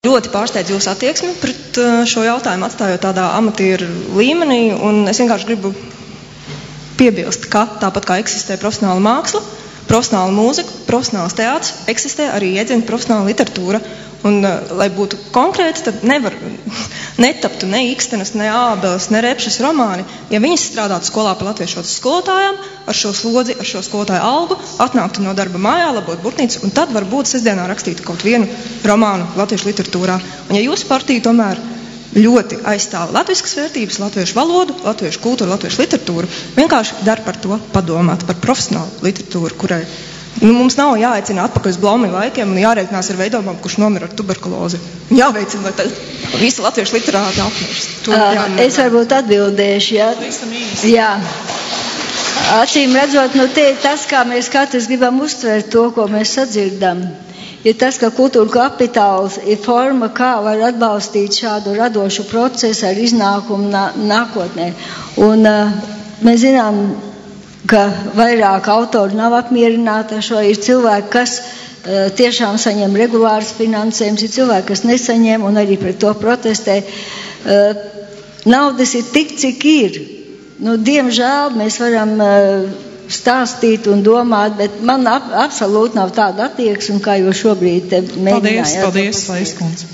Ļoti pārsteidz jūsu attieksmi pret šo jautājumu, atstājot tādā amatieru līmenī, un es vienkārši gribu piebilst, ka tāpat kā eksistē profesionāla māksla, profesionāla mūzika, profesionāls teātris, eksistē arī jēdziena profesionāla literatūra. Un, lai būtu konkrēti, tad netaptu ne Ikstenes, ne Ābeles, ne Repšas romāni, ja viņas strādātu skolā par latviešu skolotājām, ar šo slodzi, ar šo skolotāju algu, atnāktu no darba mājā, labot burtnīcu, un tad varbūt sestdienā rakstītu kaut vienu romānu latviešu literatūrā. Un ja jūsu partija tomēr ļoti aizstāv latviskas vērtības, latviešu valodu, latviešu kultūru, latviešu literatūru, vienkārši dar par to padomāt, par profesionālu literatūru, kurai mums nav jāaicina atpakaļ uz Blaumu laikiem un jārēķinās ar Veidomam, kurš nomira ar tuberkulozi. Jāveicina, lai tad visa latviešu literāti apmirst. Es varbūt atbildēšu, jā. Acīm redzot, tas, kā mēs katrs gribam uztvert to, ko mēs sadzirdam, ir tas, ka kultūra kapitāls ir forma, kā var atbalstīt šādu radošu procesu ar iznākumu nākotnē. Un mēs zinām, ka vairāk autori nav apmierināti ar šo. Ir cilvēki, kas tiešām saņem regulārs finansējums, ir cilvēki, kas nesaņem un arī pret to protestē. Naudas ir tik, cik ir. Diemžēl mēs varam stāstīt un domāt, bet man absolūti nav tāda attieksme, kā jūs šobrīd te mēģinājāt. Paldies, Lais kundze.